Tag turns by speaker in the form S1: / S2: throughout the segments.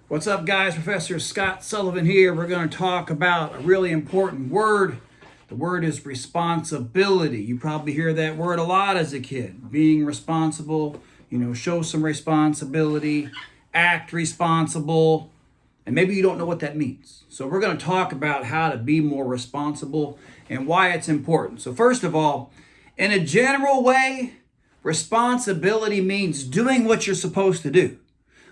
S1: What's up, guys? Professor Scott Sullivan here. We're going to talk about a really important word. The word is responsibility. You probably hear that word a lot as a kid. Being responsible, show some responsibility, act responsible, and maybe you don't know what that means. So we're going to talk about how to be more responsible and why it's important. So first of all, in a general way, responsibility means doing what you're supposed to do.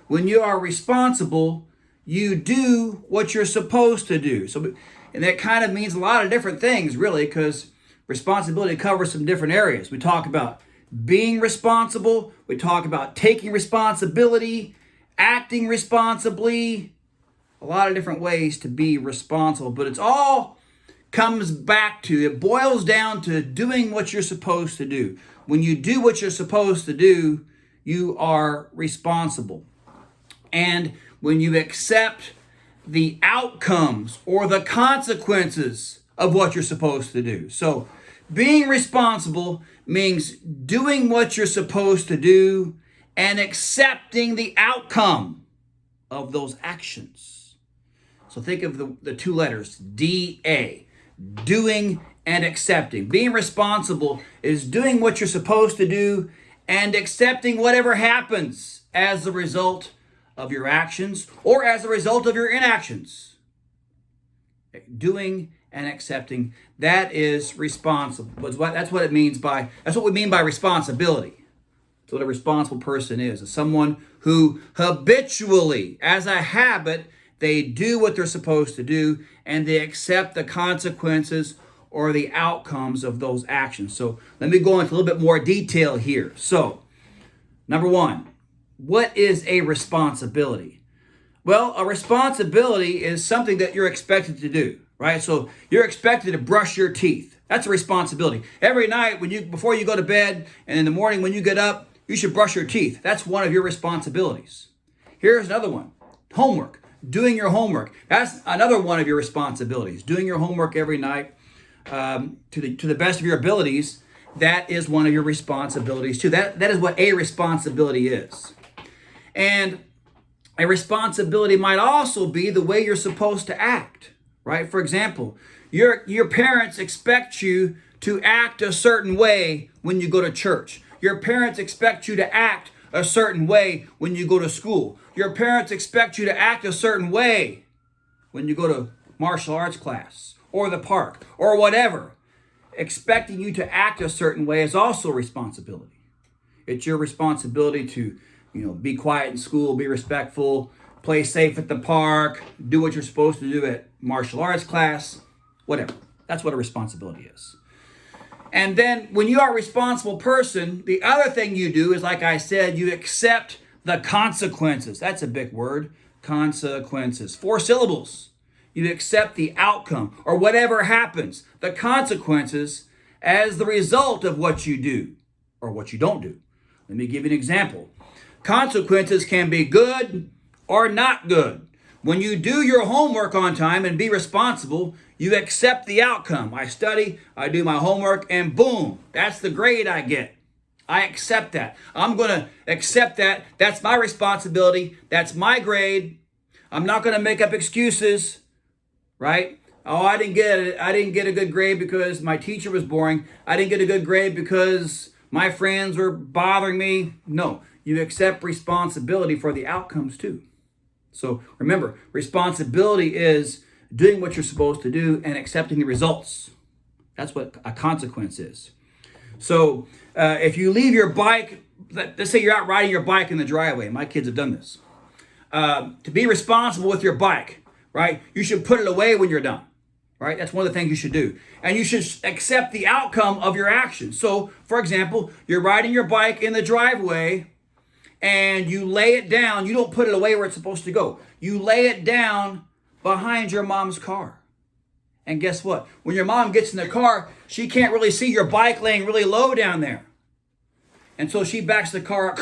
S1: When you are responsible, you do what you're supposed to do. And that kind of means a lot of different things, really, because responsibility covers some different areas. We talk about being responsible. We talk about taking responsibility, acting responsibly, a lot of different ways to be responsible. But it all comes back to, it boils down to doing what you're supposed to do. When you do what you're supposed to do, you are responsible. And when you accept the outcomes or the consequences of what you're supposed to do. So being responsible means doing what you're supposed to do and accepting the outcome of those actions. So think of the two letters, D-A, doing and accepting. Being responsible is doing what you're supposed to do and accepting whatever happens as a result of your actions or as a result of your inactions. Doing and accepting, that is responsible. That's what we mean by responsibility. That's what a responsible person is someone who habitually, as a habit, they do what they're supposed to do and they accept the consequences or the outcomes of those actions. So let me go into a little bit more detail here. So, number one, what is a responsibility? Well, a responsibility is something that you're expected to do, right? So you're expected to brush your teeth. That's a responsibility. Every night before you go to bed and in the morning when you get up, you should brush your teeth. That's one of your responsibilities. Here's another one. Homework. Doing your homework. That's another one of your responsibilities. Doing your homework every night to the best of your abilities. That is one of your responsibilities too. That is what a responsibility is. And a responsibility might also be the way you're supposed to act, right? For example, your parents expect you to act a certain way when you go to church. Your parents expect you to act a certain way when you go to school. Your parents expect you to act a certain way when you go to martial arts class or the park or whatever. Expecting you to act a certain way is also a responsibility. It's your responsibility to be quiet in school, be respectful, play safe at the park, do what you're supposed to do at martial arts class, whatever. That's what a responsibility is. And then when you are a responsible person, the other thing you do is, like I said, you accept the consequences. That's a big word, consequences. 4 syllables. You accept the outcome or whatever happens, the consequences as the result of what you do or what you don't do. Let me give you an example. Consequences can be good or not good. When you do your homework on time and be responsible, you accept the outcome. I study, I do my homework, and boom, that's the grade I get. I accept that. I'm going to accept that. That's my responsibility. That's my grade. I'm not going to make up excuses, right? Oh, I didn't get a good grade because my teacher was boring. I didn't get a good grade because my friends were bothering me. No. You accept responsibility for the outcomes too. So remember, responsibility is doing what you're supposed to do and accepting the results. That's what a consequence is. So if you leave your bike, let's say you're out riding your bike in the driveway. My kids have done this. To be responsible with your bike, right? You should put it away when you're done, right? That's one of the things you should do. And you should accept the outcome of your actions. So, for example, you're riding your bike in the driveway and you lay it down. You don't put it away where it's supposed to go. You lay it down behind your mom's car. And guess what? When your mom gets in the car, she can't really see your bike laying really low down there. And so she backs the car up,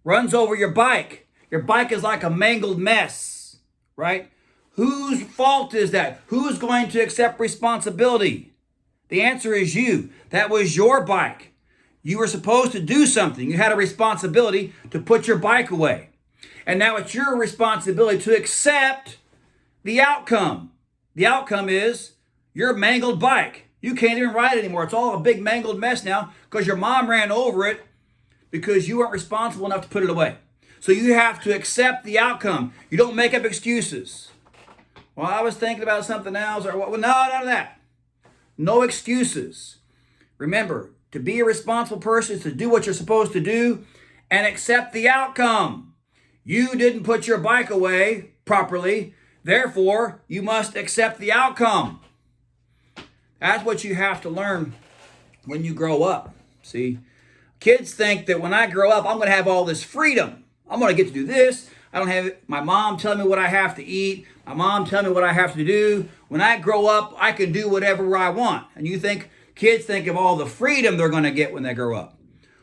S1: runs over your bike. Your bike is like a mangled mess, right? Whose fault is that? Who's going to accept responsibility? The answer is you. That was your bike. You were supposed to do something. You had a responsibility to put your bike away. And now it's your responsibility to accept the outcome. The outcome is your mangled bike. You can't even ride it anymore. It's all a big mangled mess now because your mom ran over it because you weren't responsible enough to put it away. So you have to accept the outcome. You don't make up excuses. Well, I was thinking about something else, or what? Well, no, none of that. No excuses. Remember, to be a responsible person is to do what you're supposed to do and accept the outcome. You didn't put your bike away properly, therefore, you must accept the outcome. That's what you have to learn when you grow up. See, kids think that when I grow up, I'm going to have all this freedom. I'm going to get to do this. I don't have my mom telling me what I have to eat. My mom telling me what I have to do. When I grow up, I can do whatever I want. And you think, kids think of all the freedom they're going to get when they grow up.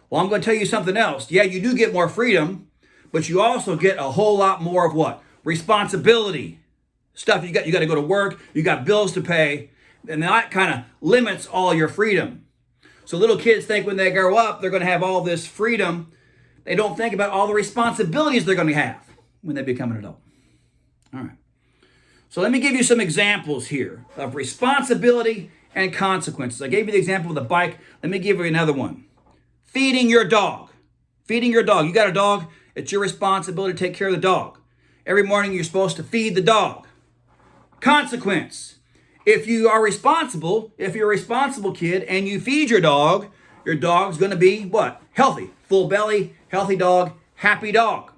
S1: Well, I'm going to tell you something else. Yeah, you do get more freedom, but you also get a whole lot more of what? Responsibility. Stuff you got to go to work, you got bills to pay, and that kind of limits all your freedom. So little kids think when they grow up, they're going to have all this freedom. They don't think about all the responsibilities they're going to have when they become an adult. All right. So let me give you some examples here of responsibility and consequences. I gave you the example of the bike. Let me give you another one. Feeding your dog. Feeding your dog. You got a dog, it's your responsibility to take care of the dog. Every morning you're supposed to feed the dog. Consequence. If you're a responsible kid and you feed your dog's going to be what? Healthy. Full belly, healthy dog, happy dog.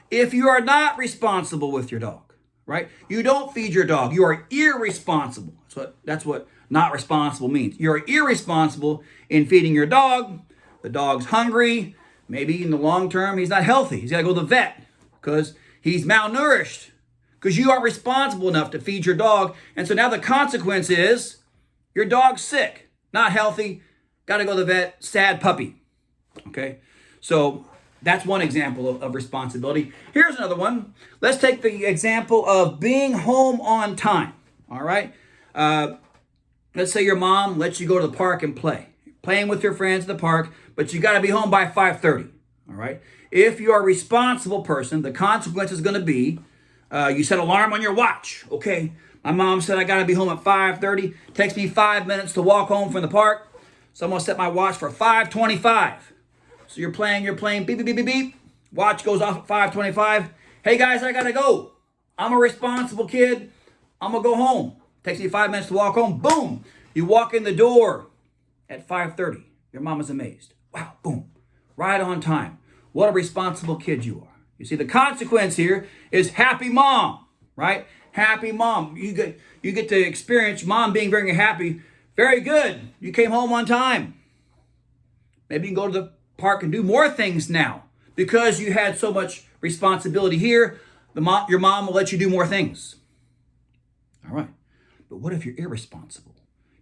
S1: If you are not responsible with your dog, right? You don't feed your dog. You are irresponsible. That's what not responsible means. You're irresponsible in feeding your dog. The dog's hungry. Maybe in the long term, he's not healthy. He's got to go to the vet because he's malnourished. Because you aren't responsible enough to feed your dog. And so now the consequence is your dog's sick, not healthy, got to go to the vet, sad puppy. Okay? So that's one example of responsibility. Here's another one. Let's take the example of being home on time. All right? Let's say your mom lets you go to the park and play. You're playing with your friends at the park, but you got to be home by 5:30. All right? If you are a responsible person, the consequence is going to be you set an alarm on your watch. Okay, my mom said I got to be home at 5:30. Takes me 5 minutes to walk home from the park. So I'm going to set my watch for 5:25. So you're playing, beep, beep, beep, beep, beep. Watch goes off at 5:25. Hey guys, I got to go. I'm a responsible kid. I'm going to go home. Takes me 5 minutes to walk home. Boom. You walk in the door at 5:30. Your mom is amazed. Wow, boom. Right on time. What a responsible kid you are. You see, the consequence here is happy mom, right? Happy mom. You get to experience mom being very happy. Very good. You came home on time. Maybe you can go to the park and do more things now because you had so much responsibility here. Your mom will let you do more things. All right. But what if you're irresponsible?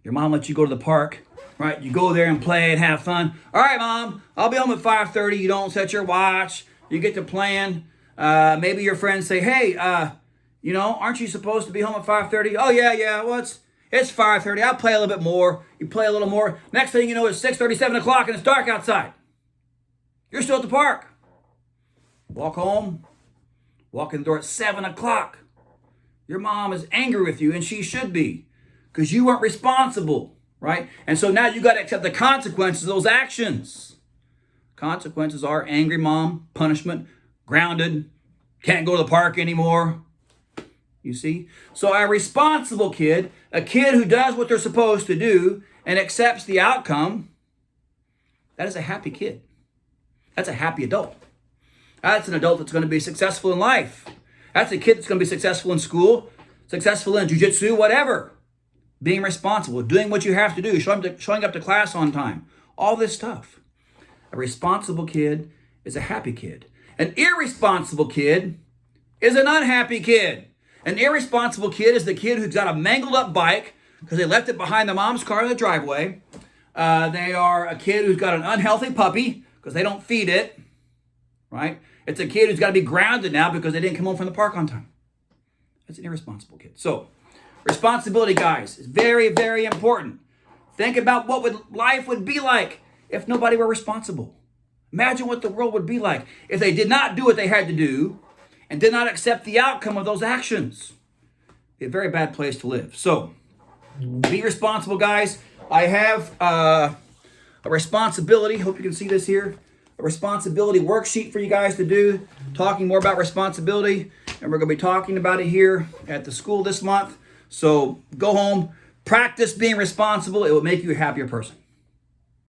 S1: Your mom lets you go to the park, right? You go there and play and have fun. All right, mom, I'll be home at 5:30. You don't set your watch. You get to plan. Maybe your friends say, hey, aren't you supposed to be home at 5:30? Oh, yeah. Well, it's 5:30. I'll play a little bit more. You play a little more. Next thing you know, it's 6:30, 7 o'clock, and it's dark outside. You're still at the park. Walk home. Walk in the door at 7 o'clock. Your mom is angry with you, and she should be, because you weren't responsible, right? And so now you got to accept the consequences of those actions. Consequences are angry mom, punishment, grounded, can't go to the park anymore. You see? So a responsible kid, a kid who does what they're supposed to do and accepts the outcome, that is a happy kid. That's a happy adult. That's an adult that's going to be successful in life. That's a kid that's going to be successful in school, successful in jiu-jitsu, whatever. Being responsible, doing what you have to do, showing up to class on time, all this stuff. A responsible kid is a happy kid. An irresponsible kid is an unhappy kid. An irresponsible kid is the kid who's got a mangled up bike because they left it behind the mom's car in the driveway. They are a kid who's got an unhealthy puppy because they don't feed it, right? It's a kid who's got to be grounded now because they didn't come home from the park on time. That's an irresponsible kid. So, responsibility, guys, is very, very important. Think about what life would be like if nobody were responsible. Imagine what the world would be like if they did not do what they had to do and did not accept the outcome of those actions. It'd be a very bad place to live. So, be responsible, guys. I have a responsibility. Hope you can see this here. A responsibility worksheet for you guys to do, talking more about responsibility. And we're going to be talking about it here at the school this month. So go home, practice being responsible. It will make you a happier person.